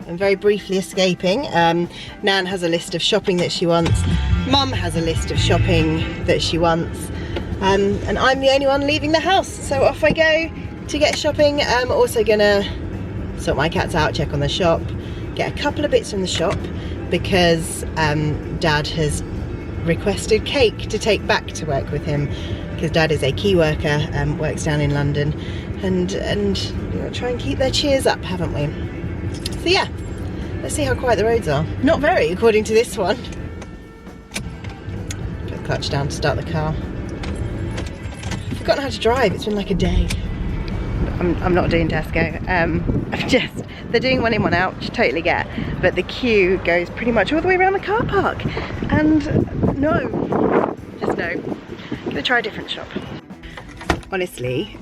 I'm very briefly escaping. Nan has a list of shopping that she wants. Mum has a list of shopping that she wants. And I'm the only one leaving the house. So off I go to get shopping. I'm also gonna sort my cats out, check on the shop, get a couple of bits from the shop because Dad has requested cake to take back to work with him because Dad is a key worker, works down in London, and you know, try and keep their cheers up, haven't we? So yeah, let's see how quiet the roads are. Not very, according to this one. Put the clutch down to start the car. I've forgotten how to drive, it's been like a day. I'm not doing Tesco. They're doing one in, one out, which I totally get, but the queue goes pretty much all the way around the car park. And no, just no. I'm gonna try a different shop. Honestly,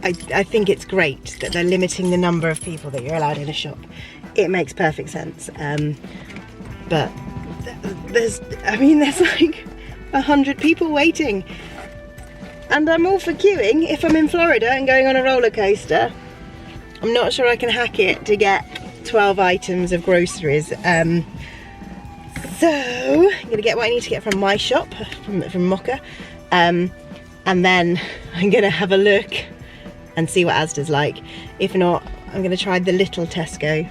I think it's great that they're limiting the number of people that you're allowed in a shop. It makes perfect sense. But there's like 100 people waiting. And I'm all for queuing if I'm in Florida and going on a roller coaster. I'm not sure I can hack it to get 12 items of groceries. So I'm gonna get what I need to get from my shop, from Mocha. And then I'm gonna have a look and see what Asda's like. If not, I'm gonna try the little Tesco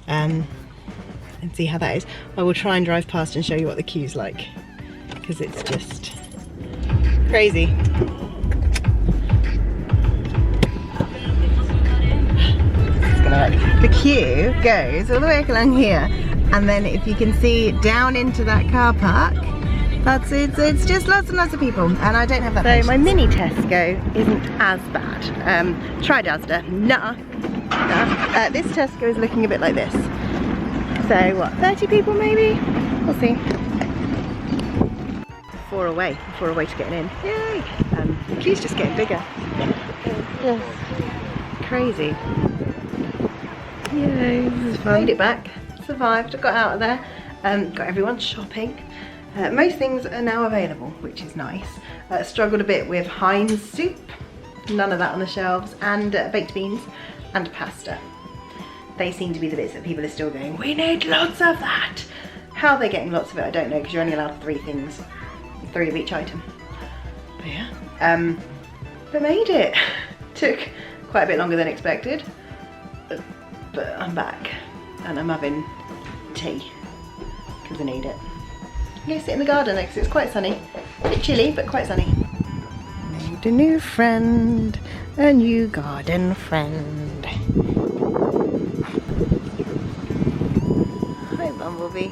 and see how that is. I will try and drive past and show you what the queue's like, because it's just crazy. The queue goes all the way along here, and then if you can see down into that car park, it's just lots and lots of people, and I don't have that patience. So my mini Tesco isn't as bad. Tried Asda, nah. This Tesco is looking a bit like this. So what, 30 people maybe? We'll see. Four away to getting in. Yay! The queue's just getting bigger. Just crazy. Yay, this is fun. Made it back, survived, got out of there, got everyone shopping. Most things are now available, which is nice. Struggled a bit with Heinz soup, none of that on the shelves, and baked beans and pasta. They seem to be the bits that people are still going, we need lots of that. How they're getting lots of it, I don't know, because you're only allowed 3 things, 3 of each item. But yeah, but made it. Took quite a bit longer than expected, but I'm back and I'm having tea because I need it. I'm gonna sit in the garden next, it's quite sunny. A bit chilly, but quite sunny. Made a new friend, a new garden friend. Hi, Bumblebee.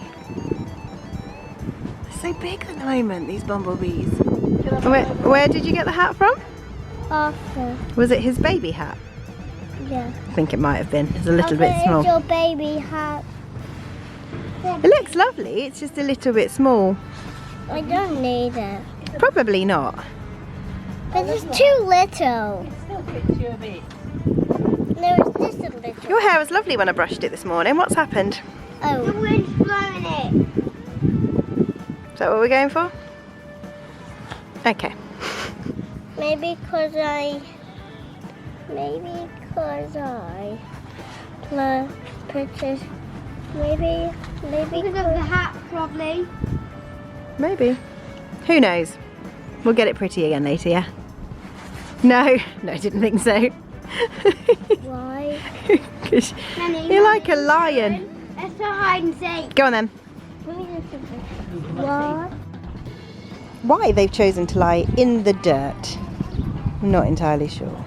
They're so big at the moment, these bumblebees. Where did you get the hat from? Arthur. Was it his baby hat? Yeah. I think it might have been. It's a little bit small. It's your baby hat. It looks lovely, it's just a little bit small. I don't need it. Probably not. But it's too little. It's still fit you a bit. No, it's just a little. Your hair was lovely when I brushed it this morning. What's happened? Oh. The wind's blowing it. Is that what we're going for? Okay. Maybe because I put it. Maybe because of the hat, probably. Maybe. Who knows? We'll get it pretty again later, yeah? No, I didn't think so. Why? Because you're like a lion. Let's go hide and seek. Go on then. What? Why they've chosen to lie in the dirt, I'm not entirely sure.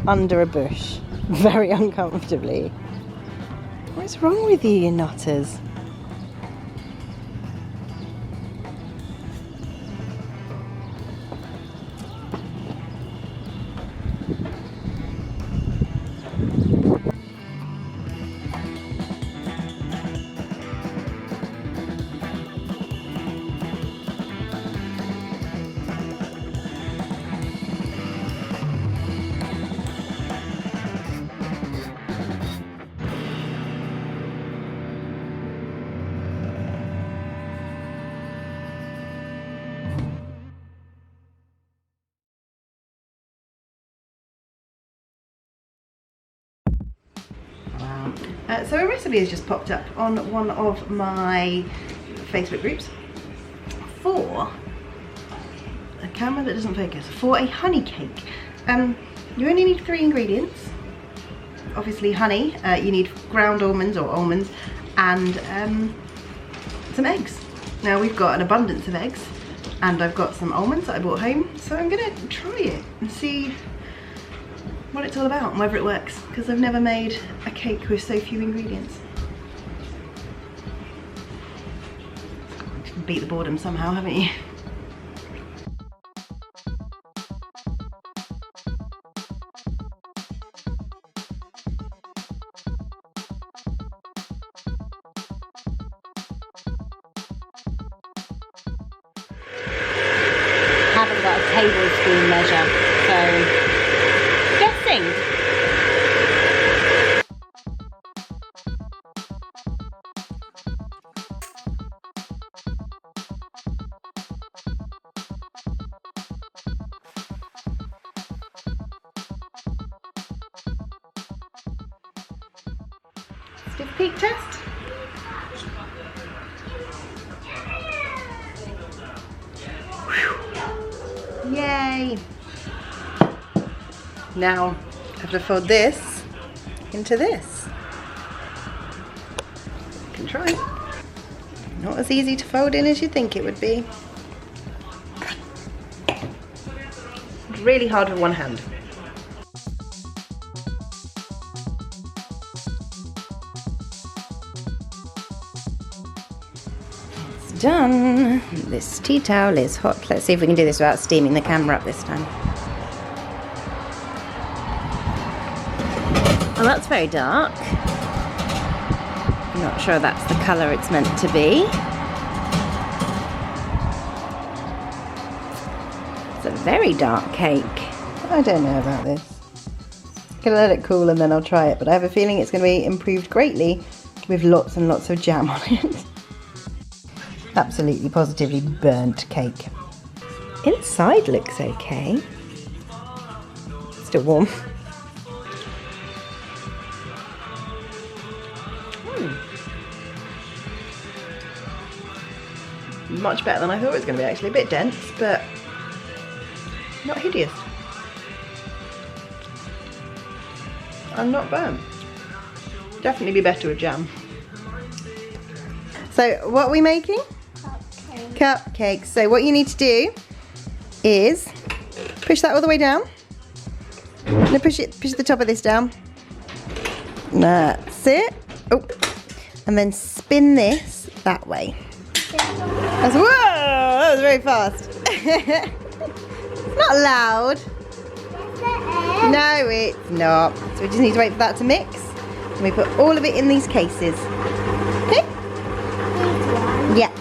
Under a bush, very uncomfortably. What's wrong with you, you nutters? So a recipe has just popped up on one of my Facebook groups for a camera that doesn't focus, for a honey cake. You only need 3 ingredients. Obviously honey, you need ground almonds or almonds, and some eggs. Now we've got an abundance of eggs, and I've got some almonds that I bought home, so I'm gonna try it and see what it's all about and whether it works, because I've never made a cake with so few ingredients. You've beat the boredom somehow, haven't you? Haven't got a tablespoon measure, so guessing. Stiff peak test. Yay! Now I have to fold this into this. I can try. Not as easy to fold in as you think it would be. Really hard with one hand. It's done. This tea towel is hot. Let's see if we can do this without steaming the camera up this time. Well, that's very dark. I'm not sure that's the colour it's meant to be. It's a very dark cake. I don't know about this. I'm gonna let it cool and then I'll try it, but I have a feeling it's gonna be improved greatly with lots and lots of jam on it. Absolutely positively burnt cake. Inside looks okay. Still warm. Much better than I thought it was going to be actually. A bit dense, but not hideous. And not burnt. Definitely be better with jam. So what are we making? Cupcakes. So what you need to do is push that all the way down. Now push the top of this down. That's it. Oh, and then spin this that way. That's, whoa! That was very fast. It's not loud. No, it's not. So we just need to wait for that to mix. And we put all of it in these cases. Okay? Yeah.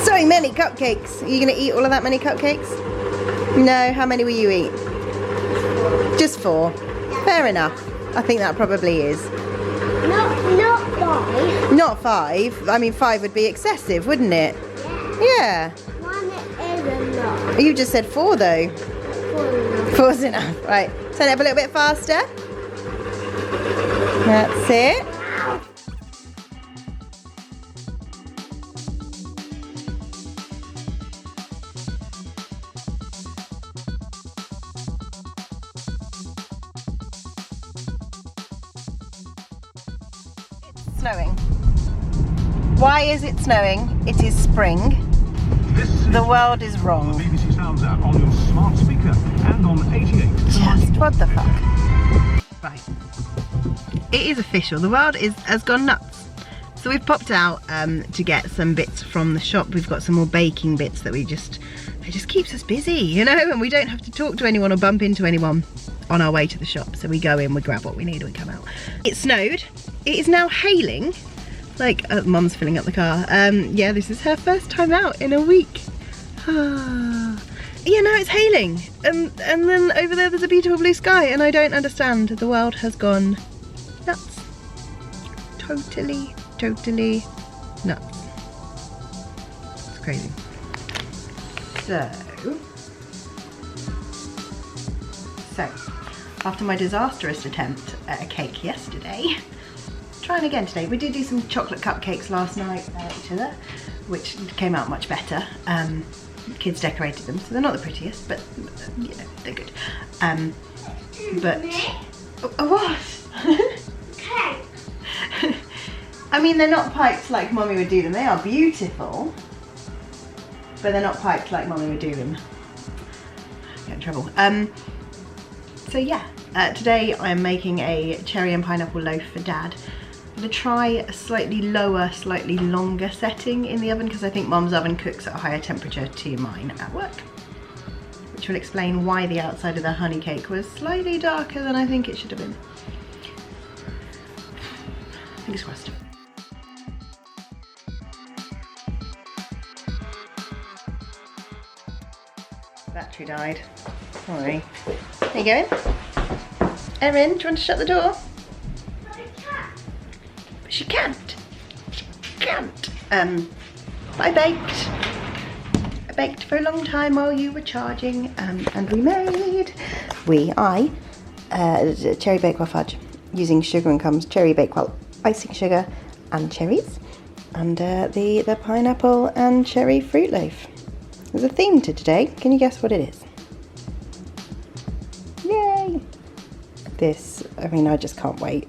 So many cupcakes. Are you going to eat all of that many cupcakes? No, how many will you eat? Just 4. Fair enough. I think that probably is. Not 5. Not 5. I mean, 5 would be excessive, wouldn't it? Yeah. 1 is enough. You just said 4 though. 4's enough. Right. Turn it up a little bit faster. That's it. Snowing. Why is it snowing? It is spring. The world is wrong. The BBC Sounds app on your smart speaker and on 88. Just what the fuck? Right. It is official. The world has gone nuts. So we've popped out to get some bits from the shop. We've got some more baking bits that it just keeps us busy, you know, and we don't have to talk to anyone or bump into anyone on our way to the shop. So we go in, we grab what we need, and we come out. It snowed. It is now hailing. Like, Mum's filling up the car. Yeah, this is her first time out in a week. Yeah, now it's hailing. And then over there's a beautiful blue sky, and I don't understand. The world has gone nuts. Totally nuts. It's crazy. So after my disastrous attempt at a cake yesterday. Trying again today. We did do some chocolate cupcakes last night, which came out much better. Kids decorated them, so they're not the prettiest, but you know, they're good. But what? Okay. I mean, they're not piped like Mommy would do them. They are beautiful, but they're not piped like Mommy would do them. Get in trouble. So yeah, today I'm making a cherry and pineapple loaf for Dad. I'm gonna try a slightly lower, slightly longer setting in the oven because I think Mom's oven cooks at a higher temperature to mine at work, which will explain why the outside of the honey cake was slightly darker than I think it should have been. Fingers crossed. Battery died. Sorry. There you going? Erin, do you want to shut the door? But she can't. She can't. I baked for a long time while you were charging, and I cherry bakewell fudge using Sugar and Crumbs cherry bakewell icing sugar and cherries, and the pineapple and cherry fruit loaf. There's a theme to today. Can you guess what it is? Yay! This, I mean, I just can't wait.